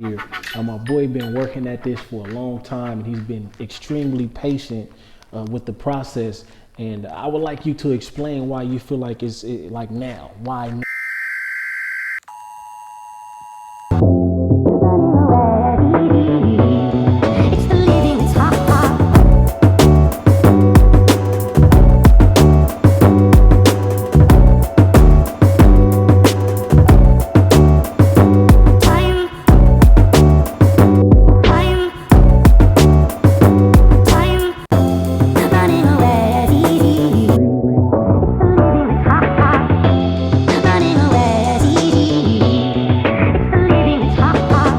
Here. My boy been working at this for a long time, and he's been extremely patient with the process. And I would like you to explain why you feel like like now. Why now? It's the living, it's hot, hot. Time, time, time. Running away is easy. The living is hot, hot. Running away is easy. The living is hot, hot.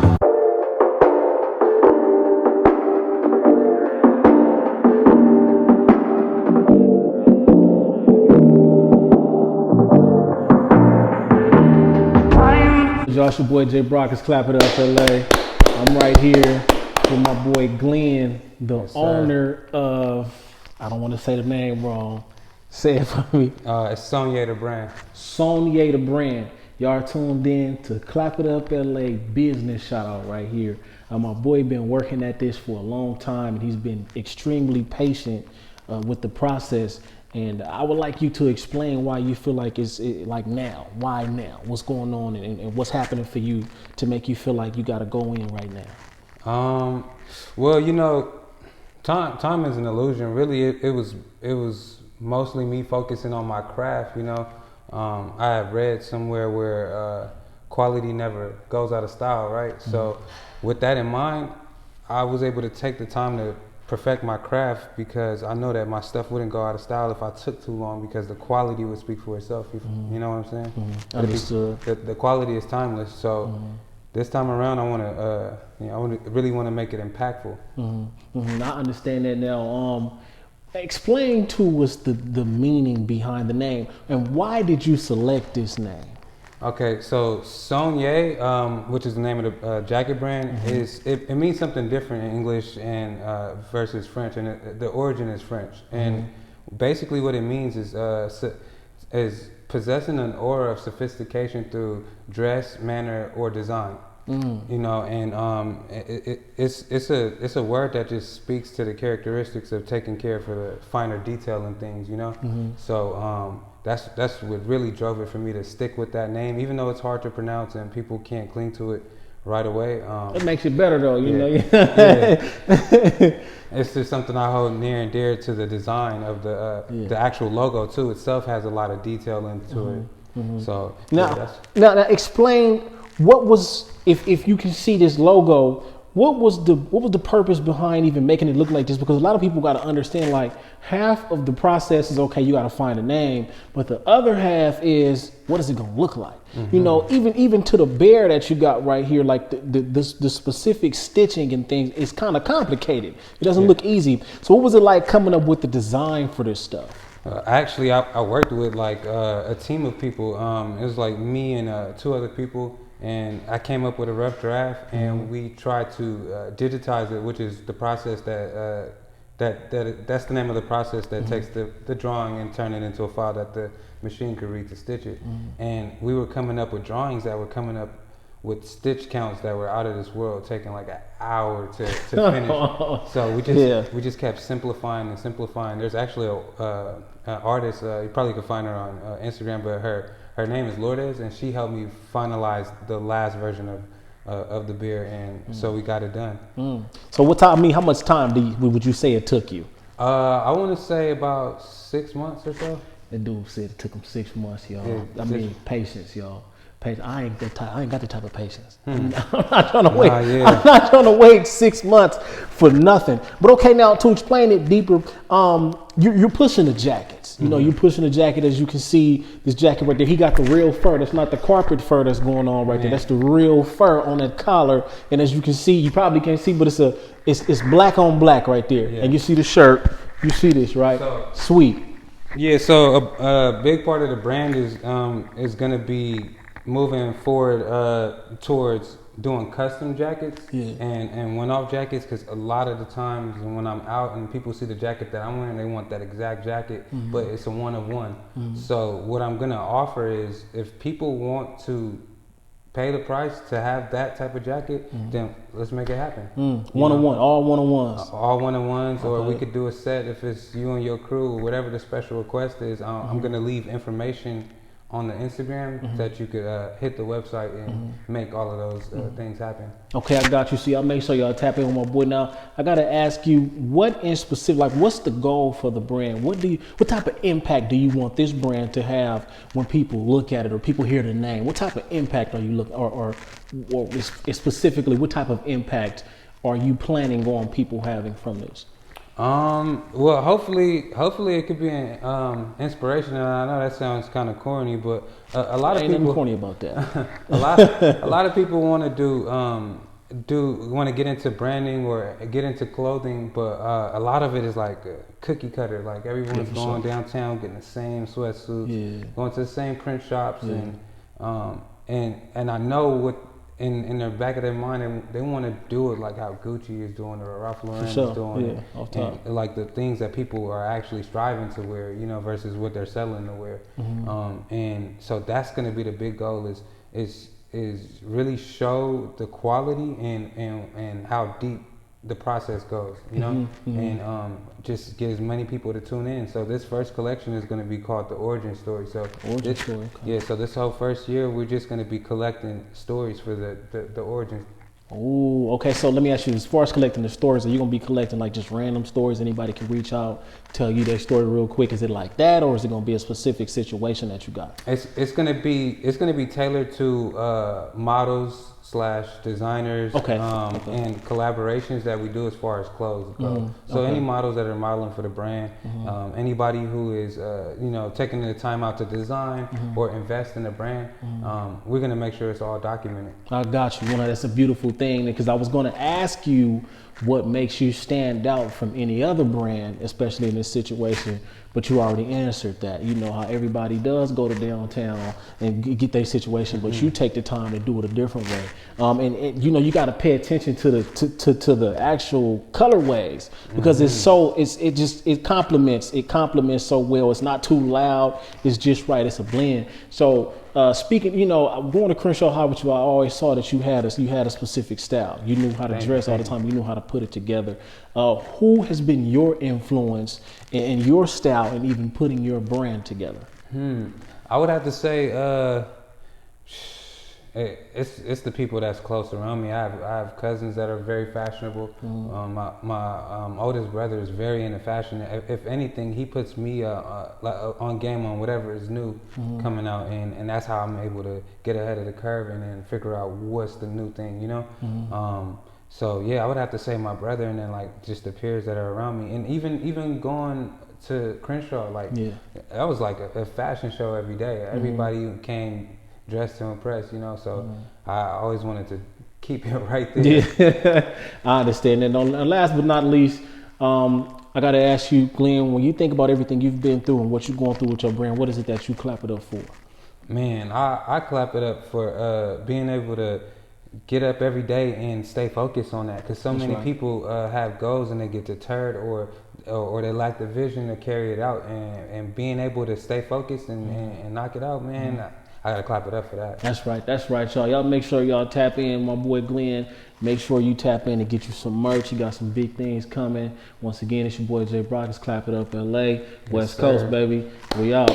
Josh, your boy Jay Brock is Clap It Up LA. I'm right here with my boy Glenn, the Yes, sir. owner of, I don't want to say the name wrong. Say it for me. It's Sonya the brand. Sonya the brand. Y'all are tuned in to Clap It Up LA business shout out right here. My boy been working at this for a long time, and he's been extremely patient with the process. And I would like you to explain why you feel like like now. Why now? What's going on, and what's happening for you to make you feel like you got to go in right now? Well, time is an illusion. Really, it was mostly me focusing on my craft. I have read somewhere where quality never goes out of style, right? Mm-hmm. So, with that in mind, I was able to take the time to perfect my craft because I know that my stuff wouldn't go out of style if I took too long because the quality would speak for itself. You know what I'm saying? Mm-hmm. Understood. The quality is timeless. So this time around, I want to really want to make it impactful. I understand that now. Explain to us the meaning behind the name, and why did you select this name? Okay, so Sonya, which is the name of the jacket brand, it means something different in English and versus French, and the origin is French. And basically, what it means is possessing an aura of sophistication through dress, manner, or design. It's a word that just speaks to the characteristics of taking care for the finer detail in things. So that's what really drove it for me to stick with that name, even though it's hard to pronounce and people can't cling to it right away. It makes it better though, you know. It's just something I hold near and dear to the design of the actual logo too. Itself has a lot of detail into it. So Now explain what was, if you can see this logo, what was the purpose behind even making it look like this? Because a lot of people got to understand, like, half of the process is okay, you got to find a name, but the other half is what is it gonna look like? Even to the bear that you got right here, like the specific stitching and things is kind of complicated. It doesn't look easy. So what was it like coming up with the design for this stuff? Actually, I worked with like a team of people. It was like me and two other people, and I came up with a rough draft, and we tried to digitize it, which is the process that's the name of the process that takes the drawing and turn it into a file that the machine could read to stitch it. And we were coming up with drawings that were coming up with stitch counts that were out of this world, taking like an hour to finish. So we just kept simplifying and simplifying. There's actually an artist, you probably could find her on Instagram, but her name is Lourdes, and she helped me finalize the last version of the beer, and so we got it done. So how much time would you say it took you? I want to say about 6 months or so. The dude said it took him 6 months, y'all. Yeah, I mean, patience, y'all. I ain't got the type of patience. I'm not trying to wait. I'm not trying to wait 6 months for nothing. But okay, now to explain it deeper, you're pushing the jackets. You're pushing the jacket. As you can see, this jacket right there, he got the real fur. That's not the carpet fur that's going on right there. That's the real fur on that collar. And as you can see, you probably can't see, but it's black on black right there. Yeah. And you see the shirt. You see this, right? Sweet. Yeah. So a big part of the brand is going to be moving forward towards doing custom jackets and one-off jackets, because a lot of the times when I'm out and people see the jacket that I'm wearing, they want that exact jacket, but it's a one of one. So what I'm gonna offer is, if people want to pay the price to have that type of jacket, then let's make it happen. One-on-one, all one-on-ones. All one-on-ones, or we Okay. could do a set if it's you and your crew, whatever the special request is. I'm gonna leave information on the Instagram that you could hit the website and make all of those things happen. Okay, I got you. See, I'll make sure y'all tap in with my boy. Now, I gotta ask you, what in specific, like, what's the goal for the brand? What type of impact do you want this brand to have when people look at it or people hear the name? What type of impact are you looking, or specifically, what type of impact are you planning on people having from this? Well, hopefully it could be an inspiration. And I know that sounds kind of corny, but a lot of Ain't nothing people corny about that. a lot of people want to want to get into branding or get into clothing, but a lot of it is like cookie cutter. Like everyone's for going sure. downtown, getting the same sweatsuits, going to the same print shops, and I know what. In the back of their mind, they want to do it like how Gucci is doing or Ralph Lauren is doing, off top. and like the things that people are actually striving to wear, versus what they're selling to wear. And so that's going to be the big goal is really show the quality and how deep the process goes, and just get as many people to tune in. So this first collection is going to be called the Origin Story. So Origin Story. Okay. yeah. So this whole first year, we're just going to be collecting stories for the origin. Oh, okay. So let me ask you, as far as collecting the stories, are you gonna be collecting like just random stories? Anybody can reach out, tell you their story real quick. Is it like that, or is it gonna be a specific situation that you got? It's gonna be tailored to models / designers, and collaborations that we do as far as clothes go. So any models that are modeling for the brand, anybody who is taking the time out to design or invest in the brand, we're gonna make sure it's all documented. I got you. That's a beautiful thing, because I was gonna ask you what makes you stand out from any other brand, especially in this situation, but you already answered that. You know how everybody does go to downtown and get their situation, but you take the time to do it a different way. And you got to pay attention to the actual colorways, because it complements so well. It's not too loud. It's just right. It's a blend. So speaking, going to Crenshaw High with you, I always saw that you had a specific style. You knew how to dress all the time. You knew how to put it together. Who has been your influence in your style and even putting your brand together? I would have to say it's the people that's close around me. I have cousins that are very fashionable. My oldest brother is very into fashion. If anything, he puts me on game on whatever is new coming out, and that's how I'm able to get ahead of the curve and then figure out what's the new thing, So yeah, I would have to say my brother, and then like just the peers that are around me, and even going to Crenshaw, that was like a fashion show every day. Everybody came dressed to impress, So I always wanted to keep it right there. Yeah, I understand. And last but not least, I got to ask you, Glenn, when you think about everything you've been through and what you're going through with your brand, what is it that you clap it up for? Man, I clap it up for being able to get up every day and stay focused on that, because so many people have goals and they get deterred or they lack the vision to carry it out, and being able to stay focused and knock it out, man, I gotta clap it up for that. That's right, y'all. Y'all make sure y'all tap in, my boy Glenn. Make sure you tap in and get you some merch. He got some big things coming. Once again, it's your boy Jay Brock. Clap It Up LA, West Coast, baby. We out.